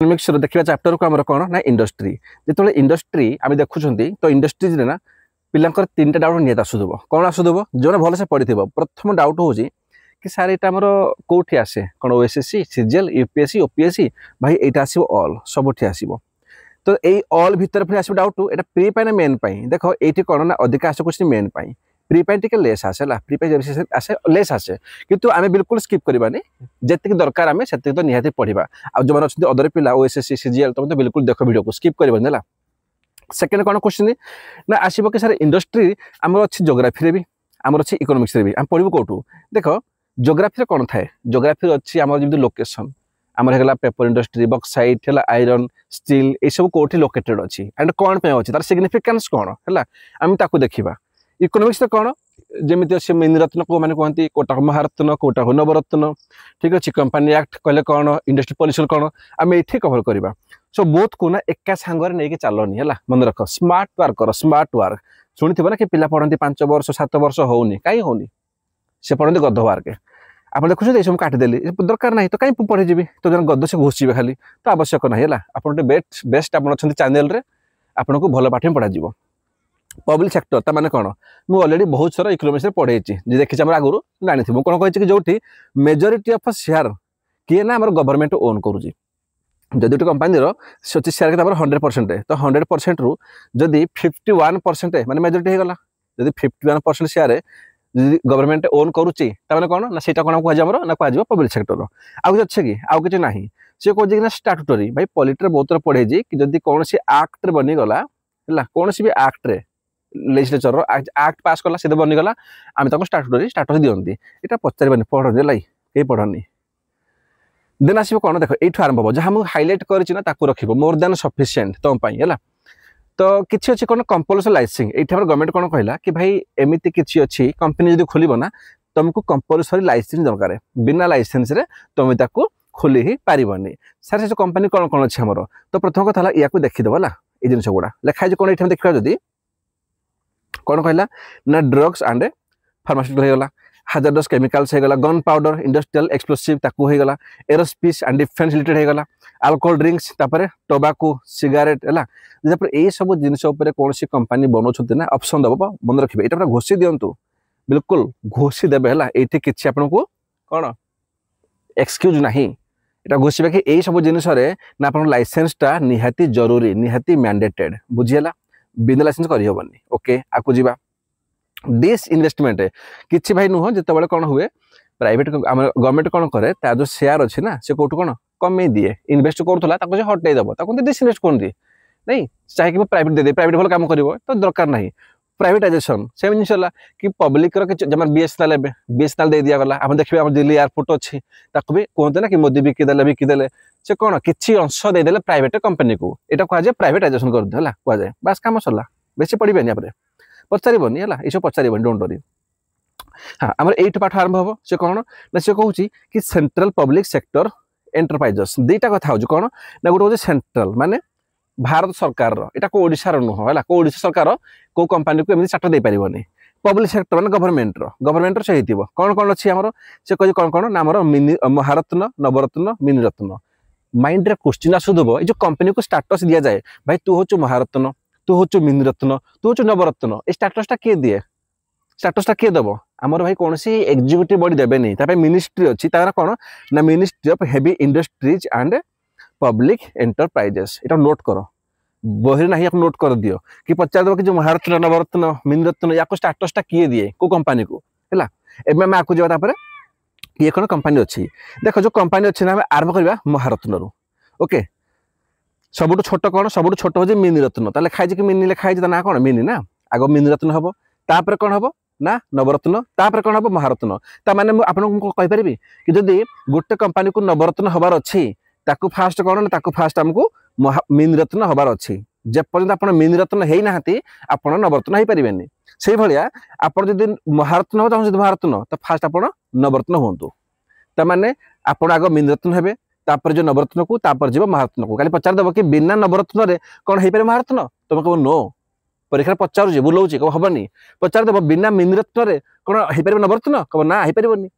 Economics देखा chapter को आमर कौन ना इंडस्ट्री जो इंडस्ट्री आम देखुं तो इंडस्ट्रीज ना पिलांकर 3टा डाउट निहत आसुव कौन आसुव जो भलसे पढ़ी प्रथम डाउट हूँ कि सार यहाँ आमर कौटी आसे कौन ओएसएससी सीजीएल यूपीएससी ओपीएससी भाई यहाँ आसो ऑल सबुठी आसो तो यही ऑल भितर फिर आस डाउट यहाँ प्री पाई मेन पाई देख ये कौन ना अधिक आस क्वेश्चन मेन पाई प्री पाई टी लेस आसे प्री पाई आसे लेस आसे किंतु आम बिल्कुल स्किप करवानी जी दरकार आम से तो निहाती पढ़ा आ जो अच्छे अदर पिला ओएसएससी सीजीएल तुम तो बिल्कुल देख वीडियो को स्किप करवानी है। सेकेंड कौन क्वेश्चन ना आसो कि सर इंडस्ट्री आम अच्छी जोग्राफी भी आम अच्छी इकोनॉमिक्स भी आम पढ़ू कौटू देख जोग्राफी कौन थाए जोग्राफी अच्छी आम जमी लोकेशन आमर है पेपर इंडस्ट्री बक्साइट है आयरन स्टील ये सब कौटी लोकेटेड अच्छी एंड कौन पे अच्छी तार सिग्निफिकेंस कौन है आम ताकू देखा। इकोनॉमिक्स कौन जमी अच्छे मिनिरत्न को मैंने कहते कोटा महारत्न कोटा नवरत्न ठीक अच्छे कंपनी एक्ट कहले कौन इंडस्ट्री पॉल्यूशन कौन आम ये कभर करवा सो बोथ को ना एका सांगरे नहीं चलनी है मन रख स्मार्ट वर्क कर स्मार्ट वर्क शुणी थे ना कि पिला पढ़ती 5 वर्ष 7 वर्ष होनी कहीं होनी से पढ़ते गध वर्क आप देखुं ये सब काटिदेली दरकार ना तो कहीं पढ़ी जी तो जन गद से घुसवे खाली तो आवश्यक ना है आप बेस्ट आप चैनल आपन को भल पाठ पढ़ा पब्लिक सेक्टर ता माने कौन मुझे अलरेडी बहुत सारा इकोनॉमिक्स पढ़े देखी आगुरी जानी थी कौन कही जो मेजोरिटी ऑफ शेयर किए ना गवर्नमेंट ओन करुँची जदि गोटे कंपानी अच्छी शेयर के 100% तो 100% रु जदि 51% माने मेजोरिटी होगा जदि 51% शेयर गवर्नमेंट ओन करुच्ची कौन ना सीटा कौन कह ना कह पब्लिक सेक्टर आउ किसी अच्छे कि आउ कि ना सी कहे स्टाटूटरी भाई पॉलिटी बहुत पढ़े कि जदि कौन सी आक्ट बनीगला है कौन सी भी आक्ट्रे लेजिस्लेचर आक्ट पास कला से बनीगला आम तक स्टाटूटरी स्टाटस दिखती यहाँ पचारे पढ़नी लाई कहीं पढ़नी देन आसो कौन देख ये आरंभ हम जहाँ मुझे हाइलाइट करना रख मोर देन सफिशिएंट तुम है तो किसी अच्छी कौन कंपलसरी लाइसेंसिंग ये गवर्नमेंट कौन कहला कि भाई एमती किसी अच्छी कंपनी जो खोल ना तुमको कंपलसरी लाइसेंस दरकार बिना लाइसेंस तुम ताको खोली ही पारनी सर से कंपनी कौन कौन अच्छे आमर तो प्रथम कथा या देखीदेव है ये जिन गुड़ा लिखाई कौन ये देखा जदि कौन कहला ना ड्रग्स एंड फार्मास्यूटिकल होगा हाजार्डस केमिकल्स होगा गन पाउडर इंडस्ट्रियल एक्सप्लोसिव ताकू होगा एरोस्पेस एंड डिफेन्स रिलेटेड होगा अल्कोहल ड्रिंक्स टोबाको सिगारेट है यही सब जिन कौन सी कंपनी बनाऊँ ना ऑप्शन दब मन रखिए यहाँ घोषी दिंतु बिल्कुल घोषी देवे है ये किसी आपन को कौन एक्सक्यूज ना यहाँ घोषा कि यही सब जिनस ना आप लाइसेंसटा निहाती जरूरी निहाती मैंडेटेड बुझीगला बिना लाइसेंस करहबनी ओके आकु जीवा डिस इन्वेस्टमेंट किसी भाई नुह जिते कौन हुए प्राइवेट गवर्नमेंट कौन करे जो शेयर अच्छी ना से कौटू कौन कमे दिए इन्वेस्ट करूला हटईदेव डिसइनभेस्ट कर दिए नहीं चाहिए प्राइवेट दे प्राइवेट भल काम कर तो दरकार ना प्राइवेटाइजेशन से जिन कि पब्लिक जब बीएसएनएल दे दिगला आप देखिए आम दिल्ली एयरपोर्ट अच्छी भी कहते ना कि मोदी बिकिदे से कौन किसी अंश देदेले प्राइवेट कंपनी को यहाँ कहुए प्राइवेटाइजेशन कर दिया कहुए बास कम सरला बेसी पढ़े पचारबनी है ये सब पचारबनी डोंट वरी हाँ आम ये पाठ आरंभ हम से कौन ना से कहूँ कि सेंट्रल पब्लिक सेक्टर एंटरप्राइजेस दुईटा कथा हो कौन ना गोटे हूँ सेंट्रल माने भारत सरकार यहाँ को ओडिशार नुह है को ओडिशा सरकार को कंपनी को एमती चार्टर दे पारनी पब्लिक सेक्टर माने गवर्नमेंट से होती कौन कौन अच्छी आमर से कहे कौन कौन ना आमर महारत्न नवरत्न मिनिरत्न माइंड रे क्वेश्चन आसुदब ये जो कंपनी को स्टाटस दि जाए भाई तू हूँ महारत्न तू हूँ मिनिरत्न तू हूँ नवरत्न ये स्टाटसटा किए दिए स्टाटसटा किए दब आमर भाई कौन सी एग्जीक्यूटिव बॉडी देवेनि मिनिस्ट्री अच्छी कौन ना ministry of heavy industries and public enterprises यहाँ नोट कर बही ना आप नोट कर दियो कि पचार दब कि जो महारत्न नवरत्न मिनिरत्न या स्टाटसटा किए दिए को कंपनी को है एवं आगे जावा ये कौन कंपनी अच्छी देख जो कंपनी अच्छी ना आरंभ करवा महारत्न रु ओके सबुठ छोट कौन सबुठ छोट हो मिनिरत्न लिखाई कि मिनी लिखाई ना कौन मिनी ना आग मिनिरत्न हम तापर कौन हम ना नवरत्न तापर कौन हम महारत्न ताने आपको कहीपरि कि जदि गोटे कंपनी को नवरत्न हबार अच्छी ताकू फास्ट कौन ना फास्ट आमको मिनिरत्न हबार अच्छी जेपर्यंत आप मिनिरत्न है ना आप नवरत्न हो पारे से भाया आप जब महारत्न हो चाहते महारत्न तो फास्ट आप नवरत्न हूँ ताने आप आग मिनिरत्न हे तापर जो नवरत्न को तापर जीव महारत्न को खाली पचारदेव कि बिना नवरत्न कौन हो पारे महारत्न तुम कह नो परीक्षा पचारूँ बुलाऊँ कह हेनी पचारदेव बिना मिनिरत्न कौन हो पारे नवरत्न कह ना हो पारे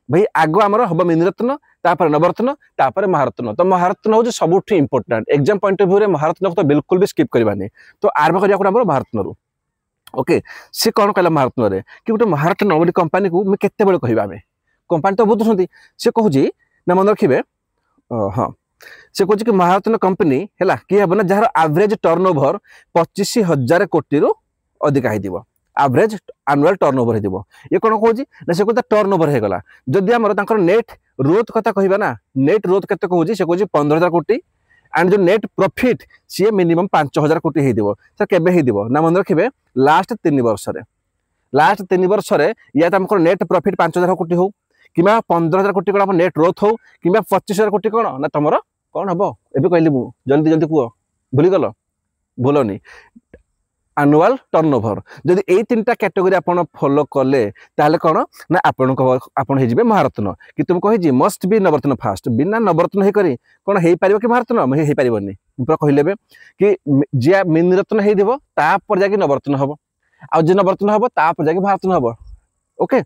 भाई आग आमर हम मिनिरत्न तापर नवरत्न तापर महारत्न तो महारत्न हूँ सब important exam point of view रे महारत्न को तो बिल्कुल भी स्किप करवानी तो आरंभ करा महारत्न रू ओके सी कौन कहला महारत्न रे कि गोटे महारत्न गोटे कंपानी को केते बेले कहबा आमे कंपानी तो बुझुछंती से कहूजी ना मन रखिबे हाँ से कहूँ कि महारत्न कंपनी है कि हे ना जार एवरेज टर्नओवर 25,000 कोटी रु अधिक हो एवरेज एनुअल टर्नओवर हो ये कौन कहूँ ना से कहता टर्नओवर हो गला जदि आमर नेट ग्रोथ कथा कहबा ना नेट ग्रोथ केते कहूँ से कहूँ 15,000 कोटी एंड जो नेट प्रॉफिट सी मिनिमम 5,000 कोटी हो सर केबे हो ना मन रखिए लास्ट 3 वर्ष या तो आमको नेट प्रॉफिट 5,000 कोटी हो कि 15,000 कोटी कौन नेट ग्रोथ हो कि 25,000 कोटी कौन ना तुम कौन हम एवं कहली मुझे जल्दी जल्दी कह भूलीगल भूलनी एनुअल टर्नओवर जदि ये 3टा कैटेगरी आपन फॉलो कले ताले कौन ना आपन हो महारत्न कि तुम कही मस्ट बी नवरत्न फास्ट बिना नवरत्न हो करी कौन हो पार कि महारत्न हो पारनि पूरा कहले कि जी मिनिरत्न होपर जाकि नवरत्न हम आ जी नवरत्न हम तापर जाकि महारत्न हम ओके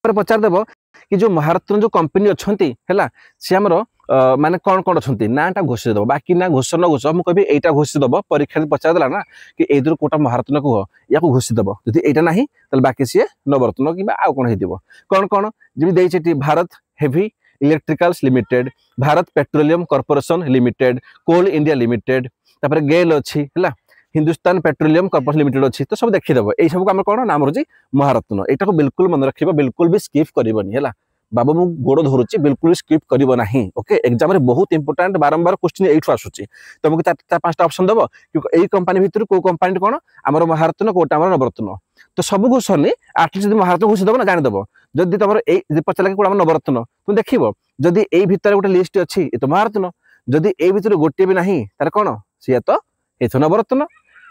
पचारदेव कि जो महारत्न जो कंपनी अच्छा है सी आमर माने कौन कौन अच्छा नाटा घोषी दब बाकी ना घोष न घोष मुझे यहाँ घोषी दब परीक्षा पचारदेला ना कि ये कौटा महारत्न कह या घोषी दब जी यहाँ ना तो बाकी सी नवरत्न कि आउ कौन हो कौन कौन जमी Bharat Heavy Electricals Limited Bharat Petroleum Corporation Limited Coal India Limited तापर गेल अच्छी है हिंदुस्तान पेट्रोलियम कॉर्पोरेशन लिमिटेड अच्छी तो सब देखीदेव ये सब आम कौन नाम रही महारत्न यहाँ को बिल्कुल मन रखा बिल्कुल भी स्किप करनी है बाबू मु गोड़ धरुची बिल्कुल स्किप करिवो नाही ओके एग्जाम रे बहुत इंपोर्टेंट बारंबार क्वेश्चन एठु आसुची तुमको चार पांचटा ऑप्शन दबो कि एई कंपनी भितर को कंपनी कोन हमर महारत्न कोटा हमर नवरत्न तो सब घोषणी एटलिस्ट जदि महारत्न घोषि दबो ना जानि दबो जदि तमर एई पचला कि कोटा हमर नवरत्न तुम देखिबो जदि एई भितर गोटे लिस्ट अछि ए तो महारत्न जदि एई भितर गोटे भी नाही तार कोन सिया तो एथो नवरत्न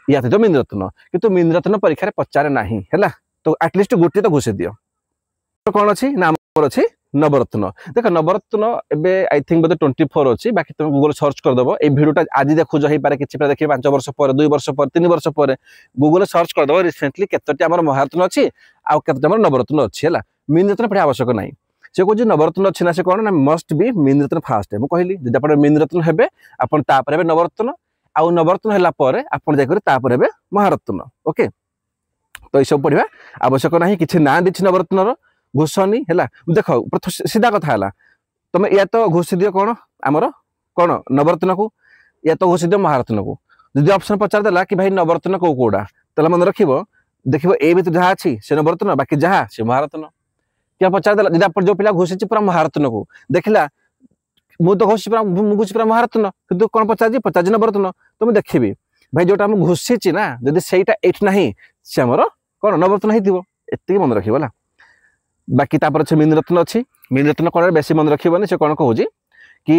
या तो मिनिरत्न किंतु मिनिरत्न परीक्षा रे पचारे नाही हैला तो एटलिस्ट गोटे तो घोषि दियो कौन अच्छी ना अच्छी नवरत्न देख नवरत्न एबे आई थिंक बोधे 24 अच्छी बाकी तुम गूगल सर्च करदेव ये भिडियोटा आज देखु हो पारे कि देखिए 5 वर्ष पर 2 वर्ष पर 3 वर्ष पर गूगल सर्च करदेव रिसेंटली केतोटी आमर महारत्न अच्छी आउ केतोटी आमर नवरत्न अच्छी है मिनिरत्न पढ़ा आवश्यक नहीं से कहूँ नवरत्न अच्छी ना से कौन ना मस्ट बी मिनिरत्न फास्ट है मुझे कहली जब आप मिनिरत्न हेबे आपन तापर नवरत्न आउ नवरत्न है आपन जाकर महारत्न ओके तो ये सब पढ़ा आवश्यक नहीं कि ना दी नवरत्न घोषणी है देख सीधा कथा है तुम या तो घोषि दियो कौन आमर कौन नवरत्न को या तो घोषि दियो महारत्न को जब ऑप्शन पचारदेला कि भाई नवरत्न कौ कौटा तो मन रख देख ए भी जहाँ अच्छी से नवरत्न बाकी जहाँ से महारत्न क्या पचारदेला जब आप जो पिला घोषी पूरा महारत्न को देखला मुझे घोषी पूरा महारत्न कि कौन पचार नवरत्न तो मुझे देखी भाई जोटा घोषी ना जब से ना सी आमर कौन नवरत्न होती मन रखा बाकी तापर अच्छे मिनिरत्न अच्छी मिनिरत्न कौन बेसी मन रखिबनी से कौन कहूँ कि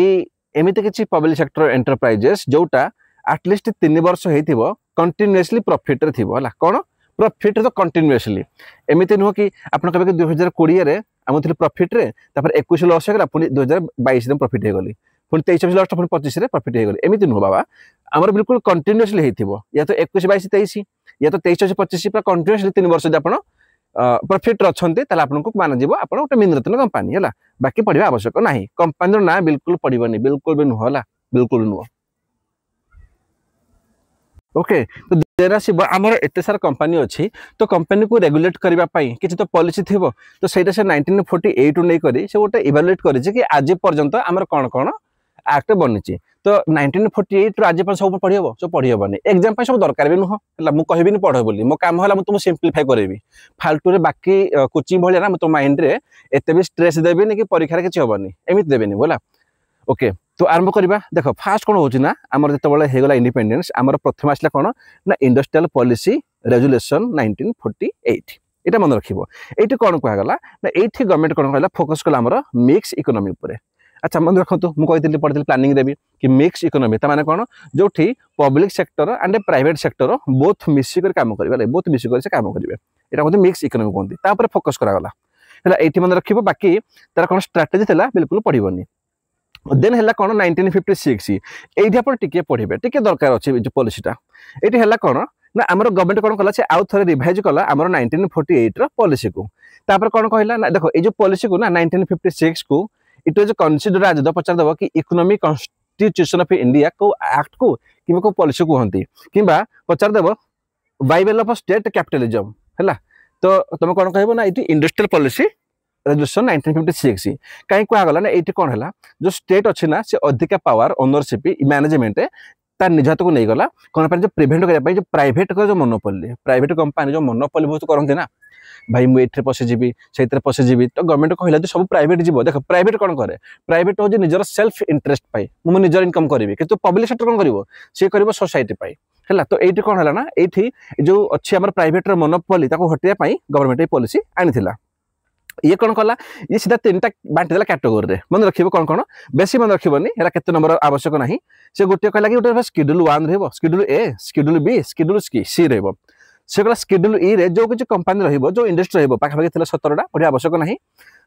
एमती किसी पब्लिक सेक्टर एंटरप्राइजेस जोटा एटलिस्ट 3 वर्ष हो कंटिन्यूअसली प्रॉफिट रे थिबो हला कौन प्रॉफिट तो कंटिन्यूअसली एमती नुह कि आप कहे 2020 आम थी प्रॉफिट रे तापर 21 लॉस होगा पुणी 2022 में प्रॉफिट हो गली पुणी 23 लॉस पुणी 25 में प्रॉफिट हो गली एमती नुह बाबा आमर बिल्कुल कंटिन्यूअसली हो या तो 21 22 23 या तो 23 25 पूरा कंटिन्यूअसली 3 वर्ष आप प्रॉफिट अच्छा आपको मान जीव आप गोटे मिनिरत्न कंपानी है बाकी पढ़ा आवश्यक ना कंपानी ना बिल्कुल पड़ोनी बिल्कुल भी नुह बिल्कुल नुह ओके तो देर आसब आमर एत सारा कंपानी अच्छी तो कंपानी को रेगुलेट करने किसी तो पॉलिसी थी तो सहीटा से 1948 नहीं से गोटे इवालुएट कर आज पर्यंत आमर कौन कौन एक्ट बनी तो 1948 आज पर सब पढ़ी हम सब पढ़ी हेनी एग्जाम सब दरकार भी नुह मुझे कहबी पढ़ बोली मो काम है तुमको सिंप्लीफाई करेबी फाल्तु रे बाकी कोचिंग भाया ना तुम माइंड रे एत भी स्ट्रेस देवी कि परीक्षा किसी हेनी एमती देवेनि बोला ओके तो आरंभ करवा देख फास्ट कौन होना आमर जो होगा इंडिपेंडेंस आमर प्रथम आसला कौन ना इंडस्ट्रियल पॉलिसी रेजुलेशन 1948 यहाँ मन रखिबो ये कौन कहगला ना ये गवर्नमेंट कौन कहला फोकस कला आमर मिक्स इकोनॉमी पर अच्छा मन रखु मुझे पढ़ी प्लानिंग देवी कि मिक्स इकोनॉमी ताने कौन जो public sector and private sector both मिसिक काम करेंगे बोथ मिसिक से काम करेंगे यहाँ कहते मिक्स इकोनॉमी कहते फोकस करागला है ये मन रखिबो बाकी तार कौन स्ट्राटेजी था बिल्कुल पढ़नी देन है कौन 1956 ये टिके पढ़े टिके दरकार अच्छे जो पॉलिसीटा ये है कौन ना आमर गवर्नमेंट कौन कला आउ थे रिभाइज कला आमर 1948 पॉलिसी को तापर कौन कहला ना देखो ये जो पॉलिसी को ना 1956 को इट वाज कन्सिडर आज पचार दब कि इकोनॉमिक कॉन्स्टिट्यूशन ऑफ इंडिया को एक्ट को कि को पॉलिसी कहती कि पचार दब बाइबल ऑफ स्टेट कैपिटलिज्म है तो तुम कौन कह ना ये इंडस्ट्रियल पॉलिसी रेजोल्यूशन 1956 कहीं कहगला ना ये कौन है जो स्टेट अच्छी ना से अधिका पावर ओनरशिप मैनेजमेंट तार निज हाथ को नहीं गला कौन जो प्रिभेन्ट करने जो प्राइवेट जो मोनोपोली प्राइवेट कंपानी जो मोनोपोली बहुत करते ना भाई मुझे पशिजी से पशिजी तो गवर्नमेंट कहला जो सब प्राइवेट जीव देख प्राइवेट कौन करे प्राइवेट हूँ निजर सेल्फ इंटरेस्ट पाई मुझे निजर इनकम करी कि पब्लिक सेक्टर कौन कर सी कर सोसाइटी पाई है तो ये कौन है ना ये जो अच्छी आम प्राइवेट मोनोपोली हटाई गवर्नमेंट ये पॉलिसी आनी ये कौन कला ये सीधा 3टा बांटी देला कैटेगोरी रे मन रखिबो कौन बेसी मन रखिबोनी एरा केते नंबर आवश्यक नाही से गोटे कहला कि गोटे शेड्यूल 1 रहबो शेड्यूल ए शेड्यूल बी शेड्यूल सी रहबो से कहला शेड्यूल ई रे जो किछ कंपनी रहबो जो इंडस्ट्री रहबो पाखा पाखी 17टा पढिया आवश्यक नाही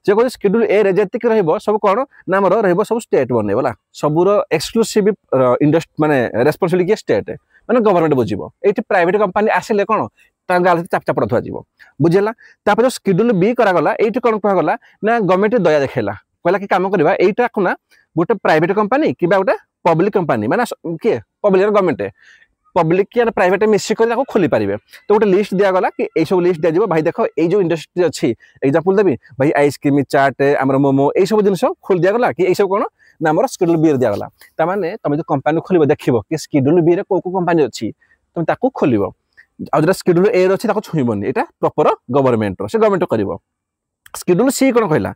से कहले शेड्यूल ए रे जेतिक रहबो सब कौन नाम रहबो सब स्टेट बनेबला सबुर एक्सक्लूसिव इंडस्ट्री माने रेस्पोंसिबिलिटी स्टेट माने गवर्नमेंट बुझिबो एठी प्राइवेट कंपनी आसिले कौन गाल चापचापड़ थुआ बुझेगा तापर जो शेड्यूल बी करागला ये कौन कहगला ना गवर्नमेंट दया देखला कहला कि काम करवा यहीटा को ना गोटे प्राइवेट कंपनी कि गोटे पब्लिक कंपनी माने किए पब्लिक गवर्नमेंट पब्लिक की प्राइवेट मिसिक खोली पारे तो गोटे लिस्ट दिगला कि यही सब लिस्ट दिया भाई देख ये जो इंडस्ट्री अच्छी एग्जांपल देवी भाई आइसक्रीम चाट आम मोमो यही सब जिन खोली दिगला कि यही सब कौन ना आम शेड्यूल बी दिगला ताने तुम जो कंपनी खोल देख कि शेड्यूल बी कौ कंपनी अच्छी तुम ताको खोल आ जो शेड्यूल ए अच्छी छुईबनी यहाँ प्रॉपर गवर्नमेंट से गवर्नमेंट कर शेड्यूल सी कौन कहला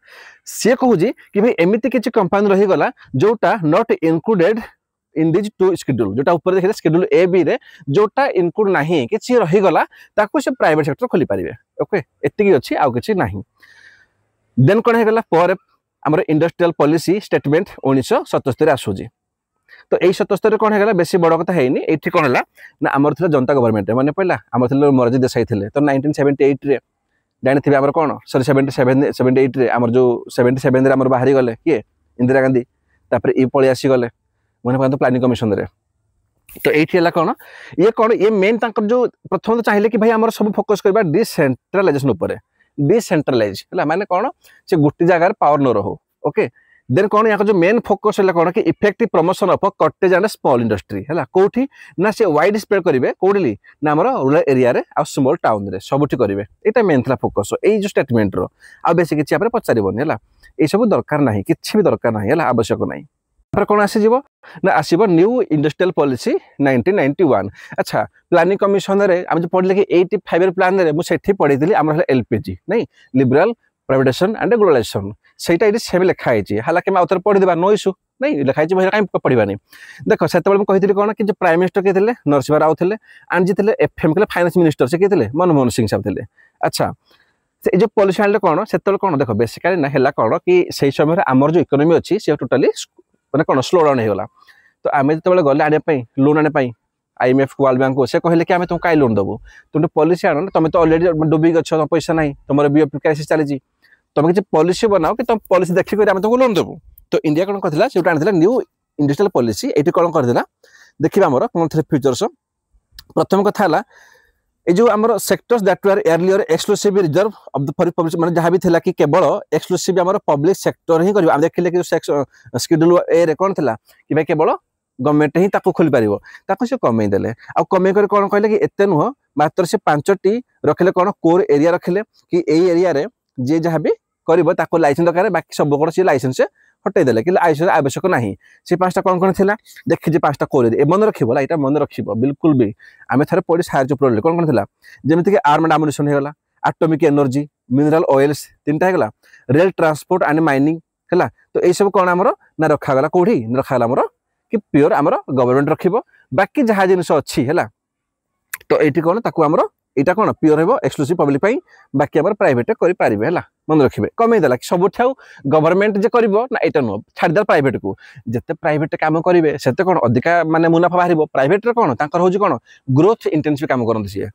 सी कहूँ कि भाई एमती किसी कंपनी रहीगला जोटा not included in these 2 schedule जोटा ऊपर देखिए शेड्यूल ए बी रे जोटा इंक्लूड नहीं कि रहीगला ताको से प्राइवेट सेक्टर खोली पारे ओके एति अच्छी आउ किछि नहीं देन कौन होगा पर आम इंडस्ट्रियल पॉलिसी स्टेटमेंट 1977 आसूजी तो यही 77 कौन है बेसी बड़ कथा है ये कौन है ना आमर थी जनता गवर्नमेंट मन पड़ा आम थे मोरारजी देसाई थे तो 1978 रे जानी आम कौन सॉरी 78 रे आम जो 77 आम बाहरी गले किए इंदिरा गांधी तापर ये पलि आसी गले मन पड़े प्लानिंग कमिशन रे तो ये कौन ये मेन जो प्रथम तो चाहिए कि भाई आम सब फोकस करवा डिसेंट्रलाइजेशन उपर डिसेंट्रलाइज है माने कौन से गोटे जगार पावर न रहो ओके देन कौन यहाँ जो मेन फोकस है कौन कि effective promotion of cottage and small industry है कौटी ना से वाइड स्प्रेड करेंगे कौटी ना आम रूरल एरिया रे आ स्मॉल टाउन रे सबुठी करेंगे यहाँ मेन था फोकस यही जो स्टेटमेंट रो आ बेसी किसी पचारबनी है ये सब दरकार ना कि भी दरकार ना है आवश्यक ना कौन आसीज ना आसब न्यू इंडस्ट्रियल पॉलिसी 1991 अच्छा प्लानिंग कमिशन रे आम जो पढ़ले कि 85 प्लान रे मुझे पढ़ी आम एलपीजी नहीं लिबराल प्राइवेटाइजेशन एंड ग्लोबलाइजेशन सेटा ये सेम लिखाई हालांकि मैं आउे पढ़ीदेवा नो इश्यू नहीं लिखाई भाई कहीं पढ़ानी देख से कही कौन कि प्राइम मिनिस्टर किए थे नरसिंह राव थे एंड जी थे एफएम के फाइनेंस मिनिस्टर से किए थे मनमोहन सिंह साहब थे अच्छा से जो पॉलिसी आने कौन से कौन देख बेसिकली ना है कौन कि सही समय आमर जो इकोनॉमी अच्छी से टोटाली मैंने कौन स्लो डाउन होगा तो आम जो गले आने लोन आने IMF को वर्ल्ड बैंक को से कहले कि आम तुम कहीं लोन देवु तुम पॉलिसी आन तुम तो अलरेडी डुबिक अच्छ तुम पैसा ना तुम बीओपी क्राइसिस चली तुम किसी पॉलिसी बनाओ कि तुम पॉलिसी देखिक आम तुमको लोन देवु तो इंडिया कौन करता से आनी न्यू इंडस्ट्रियल पॉलिसी ये कौन करदेला देखिए आमर कौन थे फ्यूचर्स प्रथम कथा है ये जो आम sectors that were earlier exclusive reserve of the public माने जहाँ भी थिला कि केवल एक्सक्लूसिव आम पब्लिक सेक्टर ही कर देखिले कि शेड्यूल ए रे कौन थिला कि भाई केवल गवर्नमेंट ही ताको खोली पारिबो ताको से कमेई देले आ कमेई कर कौन कहले कि एते नुह मात्र से 5टी रखिले कौन कोर एरिया रखिले कि एई एरिया रे जे जहाँ भी करिबो ताको लाइसेंस दरकार बाकी सब कौन से लाइसेंस हटाई देले कि लाइसेंस आवश्यक नहीं से 5टा कौन कौन थिला देखि जे 5टा कोर मन रखिबो एटा मन रखिबो बिल्कुल भी आमे थारे पढि साहाय्य पढले कौन कौन थिला जेमिति कि आर्म्ड एमुनिशन हे गला एटॉमिक एनर्जी मिनरल ऑयल्स 3टा हे गला रेल ट्रांसपोर्ट एंड माइनिंग हैला तो ए सब कौन हमरो ना रखा गला कोठी ना रखा गला हमरो कि प्योर आमर गवर्नमेंट रखिबो बाकी जहाँ जिनस अच्छी है तो ये कौन ताकू आमर यहाँ कौन प्योर हो एक्सक्लूसिव पब्लिक पाई बाकी आमर प्राइवेट करें है मन रखिए कमेदेला कि सब गवर्नमेंट जे कर ना यहाँ नुह छाड़देला प्राइवेट को जिते प्राइवेट काम करेंगे से कौन अधिका माने मुनाफा बाहर प्राइवेट कौन तर हूँ कौन ग्रोथ इंटेंसिव काम करते सी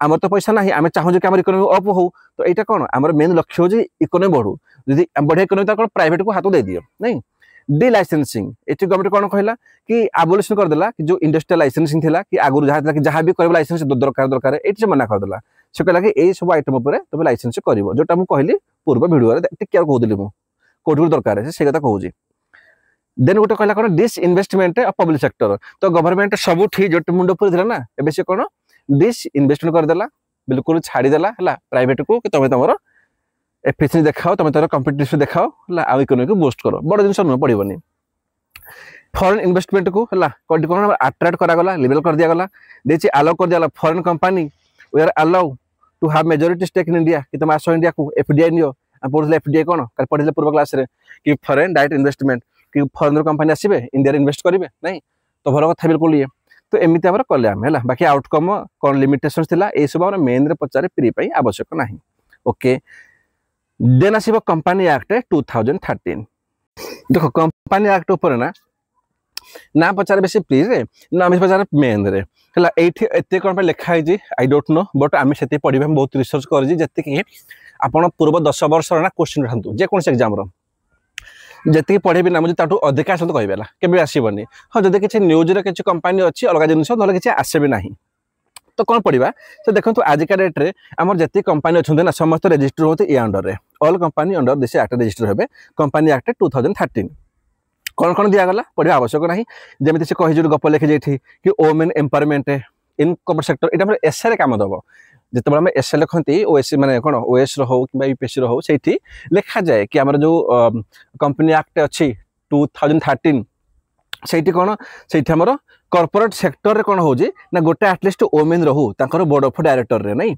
आमर तो पैसा ना आम चाहूँ कि आम इकोनॉमी अप हो तो यहाँ कौन आमर मेन लक्ष्य हूँ इकोनॉमी बढ़ू जब बढ़िया इकोनॉमी कौन प्राइवेट को हाथ दे दियो नहीं डी लाइसेंसिंग एटी गवर्नमेंट कौन कहला कि आबोलिशन करदेला कि जो इंडस्ट्रियल लाइसेंसिंग थिला कि आगुर जहाँ कि जहाँ भी कर लाइसेंस दरकार दरकार ये मना करदेला से कहला कि यही सब आइटम उपर तुम लाइसेंस कर जोटा मुझे कहली पूर्व भिडियो टिके कहूली मुझे कौट दरकार से कथा कहूँ देन गोटे कहला कौन disinvestment of public sector तो गवर्नमेंट सब जो मुंड पूरी ना एबे से कौन डिस इन्वेस्टमेंट करदेला बिल्कुल छाड़देला प्राइवेट को कि तुम तुम एफिशिएंसी देखाओ तुम तुम कंपिटिशन देखाओ आउ इकोनॉमी को बूस्ट करो बड़ जिन नुह पड़ोनी फॉरेन इन्वेस्टमेंट को कौन अट्रैक्ट करागला लिबरल कर दिया देखिए अलाउ कर दिया foreign company we are allow to have majority stake in India कि तुम आस इंडिया को एफडीआई नियो पढ़े एफडीआई कौन पढ़े पूर्व क्लास कि फॉरेन डायरेक्ट इन्वेस्टमेंट कि फॉरेन कंपनी आसबे इंडिया इन्वेस्ट करेंगे नहीं तो भल कथा बिल्कुल ये तो एमती आम कले आम है बाकी आउटकम कौन लिमिटेशन थिला ए सब मेन रे पचारे प्री आवश्यक ना ओके देन आसो कंपनी एक्ट 2013 देख कंपनी एक्ट उपर ना पचारे बेसी प्री रे ना आम पचारे मेन रे एते कौन लिखाई आई डोंट नो बट आम से पढ़ा बहुत रिसर्च कर आपण पूर्व 10 वर्ष ना क्वेश्चन उठातु जेको एग्जाम जी पढ़े ना मुझे अधिक आसत कहला केवे आसबनी हाँ जब किसी न्यूज किसी कंपानी अच्छी अलग जिन ना किसी आसे भी ना तो कौन पढ़ा तो देखो आजिका डेट में आम जी कंपानी अच्छा ना समस्त रेजिस्टर होते ये अंडर में all company under this act register हे कंपानी एक्ट 2013 कौन कौन दिगला पढ़ा आवश्यक ना जमी से कही गप लिखी जाइए कि women empowerment in corporate sector यहाँ एसए कम दब जिते आम एसए लिखती ओएस माने कौन ओएस रो कि यूपीएससी रो से लिखा जाए कि आम जो कंपनी एक्ट अच्छी 2013 से कौन से आमर कॉर्पोरेट सेक्टर रे कौन होजी ना गोटे आटलिस्ट वोमेन रहू तांकर बोर्ड ऑफ डायरेक्टर रे नहीं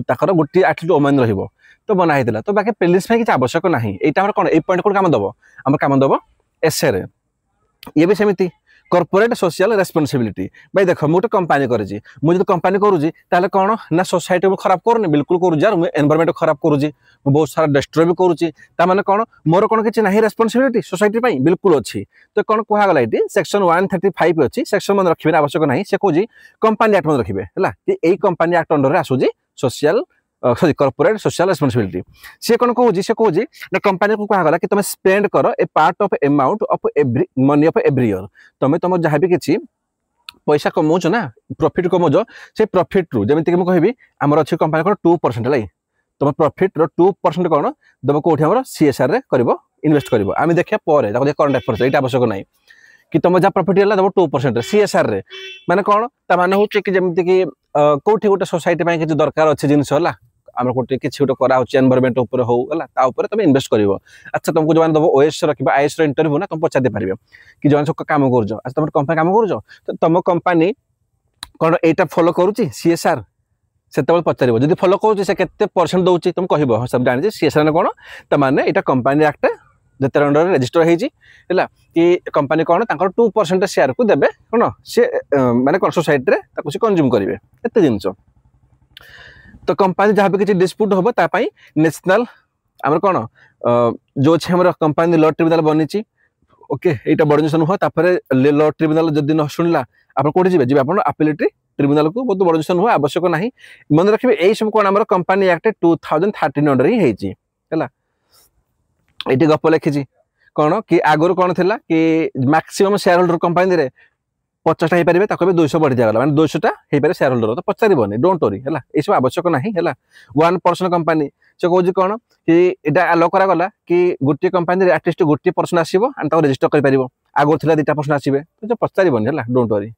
ताकर गोटे आटलिस्ट वोमेन रहिबो तो बना हैतिला तो बाकी प्रिलिम्स में किसी आवश्यक नाही एटा हमर कौन ए पॉइंट कोन काम दबो हमर काम दबो एसए रे ये भी सेमिति कॉर्पोरेट सोशल रेस्पॉन्सिबिलिटी भाई देख मुझे कंपनी करी मुझे कंपनी करुँची ताले कौन ना सोसाइटी को खराब करूनी बिल्कुल करुँच यार मुझे एनवायरमेंट खराब करुँची बहुत सारा डिस्ट्रॉय भी करुँची ताने कौन मोर कौन किसी ना रेस्पॉन्सिबिलिटी सोसाइटी पे बिल्कुल अच्छी तो कौन कहगला ये सेक्शन 135 अच्छी सेक्शन मन रखिए आवश्यक ना से कौन कंपनी एक्ट मन रखिए है यही कंपनी एक्ट अंडर आसूँ social sorry corporate social responsibility सी कौन कहूँ से कहूँ ना कंपनी को कहगला कि तुम स्पेंड कर a part of amount of every money of every year तुम तुम जहाँ भी किसी पैसा कमाउच ना प्रॉफिट कमाउच से प्रॉफिट रु जमीक मुझे कहि आमर अच्छी कंपनी कौन 2% है तुम प्रॉफिट रो 2% कौन तुम कौटी आम सीएसआर रे कर इन्वेस्ट कर आम देखा पर करंट अफेयर्स ये आवश्यक ना कि तुम जहाँ प्रॉफिट है तुम 2% सीएसआर रे माने कौन ताने हूँ कि जमीक कि कौटी गोटे सोसाइटी किसी दरकार अच्छे जिनस आम गोटे किसी गोटे कराऊँ एनवायरमेंट उपर हो तुम इन्वेस्ट कर अच्छा तुमको जो दब ओएस रखा आईएस इंटरव्यू ना तुम पचारि पारे कि जो सब कम कर अच्छा तुम कंपनी कम कर तुम कंपनी कौन यहाँ फॉलो करुँची सीएसआर से पचार जब फॉलो करुँच से केते परसेंट दूसरी तुम कह सब जानी सीएसआर कौन तमाने यहाँ कंपनी एक्ट जिते अंडर रेजिस्टर है कि कंपनी कौन 2% शेयर को देवे कौन सी माने कौन सोसाइटी रे से कंज्यूम करेंगे एत जिन तो कंपनी जहाँ भी किसी डिस्प्यूट हम तापाई नेशनल आमर कौन जो अच्छे आम कंपनी लॉ ट्रिब्यूनल बनी ओके यहाँ बड़ जिन नुह लॉ ट्रिब्यूनल जदि न शुणला आप कौटी जी जी आप आपिलेटरी ट्रिब्यूनल को बहुत बड़ जिन नुह आवश्यक ना मन रखिए यही सब कौन आम कंपनी एक्ट 2013 अंडर ही है ये गप लिखी कौन कि आगुरी कौन थी कि मैक्सिमम शेयर होल्डर कंपनी रे 50 हो पारे 200 बढ़ी दिगला मैंने 200 हो पारे शेयर होल्डर तो पचारे डोंट वरी है ये सब आवश्यक ना है 1% कंपनी से कौन कौन कि यहाँ आलो करागला कि गोटे कंपनी एटलिस्ट गोटे पर्सन आसो रेजिस्टर कर आगुरी थी 2% आसवे तो पचारे है डोंट वरी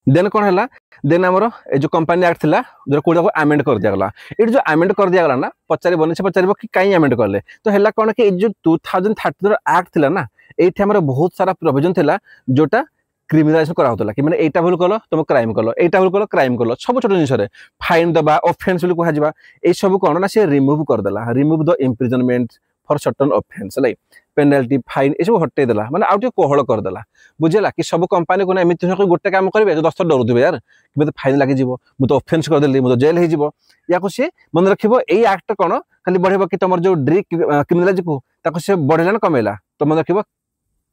देन कौन है देन आमर जो कंपनी एक्ट था जो कौन आमेंड कर दिगला ये जो आमेंड कर दिगला ना पचारे से पचार कि कहीं आमेंड कले तो है कौन कि जो 2013 एक्ट थी ना ये बहुत सारा प्रोविजन था जोटा क्रिमिनालाइजेशन कराला कि मैंने यहाँ भूल कल तुम क्राइम कल यहाँ भूल कल क्राइम कल सब छोट जिन फाइन दबा ऑफेंस बोली कह ये सब कौन ना सी रिमूव करदेला remove the imprisonment for certain offence like penalty fine ये सब हटेदेला मैंने आउ कोहल करदेला बुझेगा कि सब कंपनी को ना एमती गोटे काम करेंगे जो 10 डरुवे यार कि मतलब फाइन लगे मुझे ऑफेंस करदेली मुझे जेल हो सी मन रख एक्ट कौन खाली बढ़ेब कि तुम जो ड्री क्रिमिनालाइज को सी बढ़ेला ना कमेला तो मन रख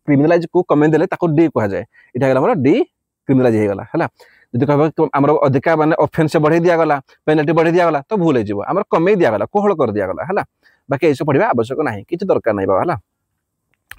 क्रिमिनालाइज को कमे देले डी कह जाए यहाँ डी क्रिमिनालाइज होगा है जब कह आम अधिका माने ऑफेंस बढ़े दिगला पेनाल्टी बढ़े दिगला तो भूल हो कमे दिगला कोहल कर दिगला है बाकी ये सब पढ़ा आवश्यक ना कि दरकार नहीं बाबा है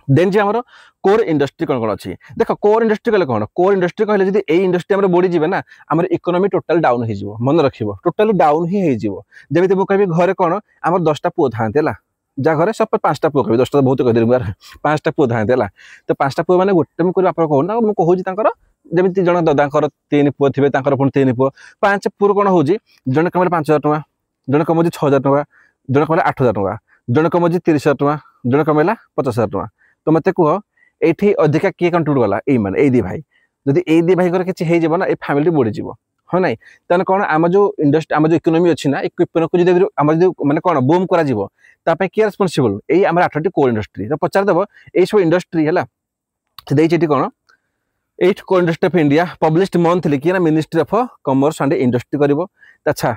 देन जे हमर कोर इंडस्ट्री कौन कौन अच्छी देख कोर इंडस्ट्री कहले कौन कोर इंडस्ट्री कहले जदि ए इंडस्ट्री हमर बढ़ी जिवे ना हमर इकोनॉमी टोटल डाउन हे जिवो मन रखिबो टोटली डाउन ही हे जिवो जेमिति मु कहबी घरे कौन हमर 10टा पुओ थांते ला जा घरे सब 5टा पुओ कहबी 10टा बहुत कह देली यार 5टा पुओ थांते ला तो 5टा पुओ माने गोटे मु कर आप कहू ना मु कहू तांकर जेमिति जण दादांकर 3 पुओ थिबे तांकर पुन 3 पुओ 5 पुओ कोन होजी जण कमरे 5000 टका जण कमोजी 6000 टका जण कमरे 8000 टका जण कमोजी 30000 टका जण कमेला 50000 टका तो मते कह एठी अधिका किए कंट्रोल गला ए माने ए दी भाई जदि ए दी भाई करे किछि हे जेबो ना ए फैमिली बढ़ी जीवो हो नै तने कोन आम जो इंडस्ट्री आम जो इकोनॉमी अछि ना इक्विपमेंट को जदि आम जो माने कोन बूम करा जीवो ता पे के रिस्पांसिबल ए हमर 8टी कोर इंडस्ट्री तो पचार देबो ए सब इंडस्ट्री हला से देइ छेटी कोन 8 core industry of India published monthly कि ना ministry of commerce and industry करबो अच्छा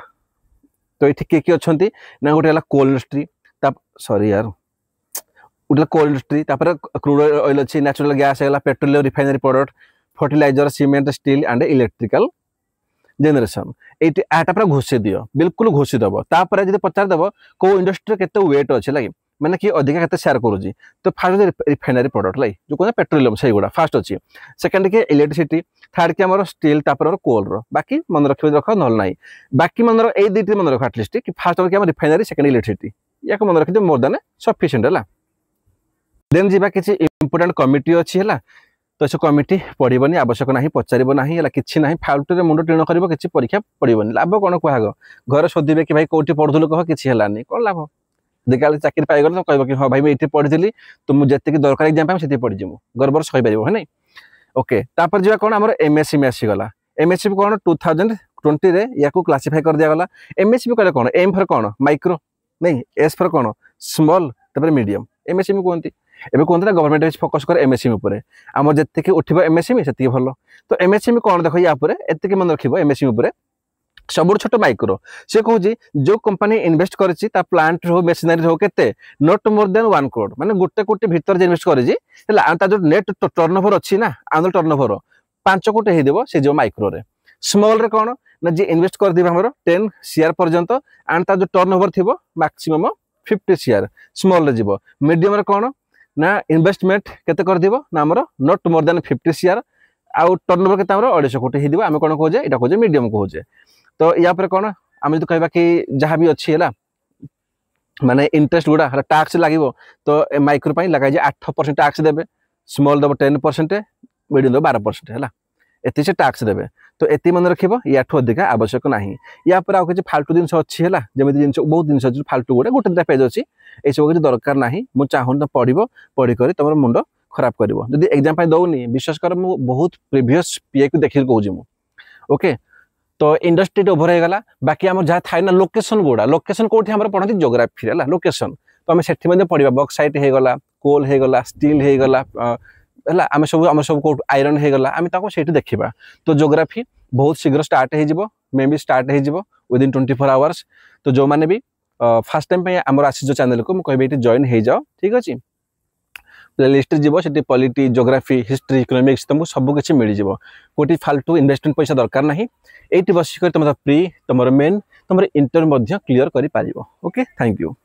तो एठी के अछंती ना गोटे हला कोल इंडस्ट्री ता सॉरी यार उडला कोल इंडस्ट्री तापर क्रूड ऑयल अछि नेचुरल गैस हैला petroleum refinery product fertilizer cement steel and electrical generation एटी आटा पर घोषि दियो बिल्कुल घोषि दबो तापर जदि पचार दबो को इंडस्ट्री केते वेट अछि लागि माने कि अधिक केते शेयर करूजी तो फर्स्ट रिफाइनरी प्रोडक्ट लाई जो कोन पेट्रोलियम सही गुडा फर्स्ट अछि सेकंड के इलेक्ट्रिसिटी थर्ड के हमर स्टील तापर कोल रो बाकी मन रख नल नाही बाकी मन ए दुटी मन रख एटलीस्ट कि फर्स्ट के हमर रिफाइनरी सेकंड इलेक्ट्रिसिटी या मन रख मोर देन सफिशिएंट हला देन जीवा किसी इंपोर्टेंट कमिटी अच्छी है तो से कमिटी पढ़नी आवश्यक ना पचार ना कि ना फाल्तु मुंड टीण कर किसी परीक्षा पड़ोनी लाभ कौन कह घर शोधे कि भाई कौटी पढ़ुलु कह कि है कौन लाभ देखा चाकरी पाईगल तो कह कि हाँ भाई मुझे पढ़ी तो मुझे जी दरकार एग्जाम पाई से पढ़ी गर्वर सहीपर है ना ओके तापर जी कौन आम एमएससी में आसीगला एमएससी कौन 2020 या क्लासीफाई कर दिया गला एमएससी कहले कौन एम फर कौन माइक्रो नहीं एस फर कौन स्मॉल मीडियम एमएससी कहते एबे कहते ना गवर्नमेंट फोकस कर एमएससी उपरे आम जति उठिबो एमएससी से भल तो एमएससी कौन देख या एति मन रखिबो एमएससी उपरे सब छोट माइक्रो से कहूँ जो कंपनी इन्वेस्ट करछि ता प्लांट हो मेशिनरी हो केते नॉट मोर देन 1 करोड़ माने गोटे कोटी भीतर जे इन्वेस्ट करछि हला ता जो नेट टर्नओवर अछि ना आनुअल टर्नओवर 5 कोटी हे देबो से जो माइक्रो रे स्मॉल रे कौन ना जे इन्वेस्ट कर दिबा हमरो 10 शेयर पर्यंत एंड ता जो टर्नओवर थिबो मैक्सिमम 50 शेयर स्मॉल रे जीवो मीडियम रे कौन ना इन्वेस्टमेंट केते कर दिबो ना हमरो नॉट मोर देन 50 शेयर आउ टर्नओवर केते हमरो 250 कोटी हे दिबो आमे कोन कहजे एटा कहजे मीडियम कहजे तो या पर कौन आम जो कहबा कि जहाँ भी अच्छी है माने इंटरेस्ट गुड़ा टैक्स लगे तो माइक्रो पाई लगा 8% टैक्स देबे स्मॉल दब 10% मीडियम दब 12% है एति से टैक्स देबे तो एति मन रखिबो याठो अधिक आवश्यक नाही या पर आ किछ फाल्तु जिंस अच्छी है जमिति जिंस बहुत जिंस अच्छी फाल्तु गुड़ा गोटे दुटा पेज अच्छी ए सब किछ दरकार नाही मु चाहून तो पढ़िबो पढ़ी करी तमर मुंड खराब करिवो जदी एग्जाम पाई दउनी विश्वास कर मु बहुत प्रीवियस पीए को देखि कहूजी मु ओके तो इंडस्ट्री ओभर हो गला बाकी आम जहाँ थाए ना लोकेशन गुड़ा लोकेशन कौटी आम पढ़ती जोग्राफी है लोकेशन तो आम से पढ़ा बक्साइट हो गला कोल हो गला स्टील हो गला है आम सब कौट आयरन हो गला आम से देखा तो जोग्राफी बहुत शीघ्र स्टार्ट हो मे बी स्टार्ट हो विदिन 24 आवर्स तो जो मैंने भी फास्ट टाइम आम आसी चैनल को मुझे जॉइन हो जाओ ठीक अच्छे प्लेलिस्ट जीव से पॉलिटी जोग्राफी हिस्ट्री इकोनॉमिक्स तुमको सब किसी मिल जाव कोटी फाल्तु इन्वेस्टमेंट पैसा दरकार ना ये बसिक तुम प्री तुम मेन तुम इंटरव्यू क्लीयर कर पार ओके थैंक यू।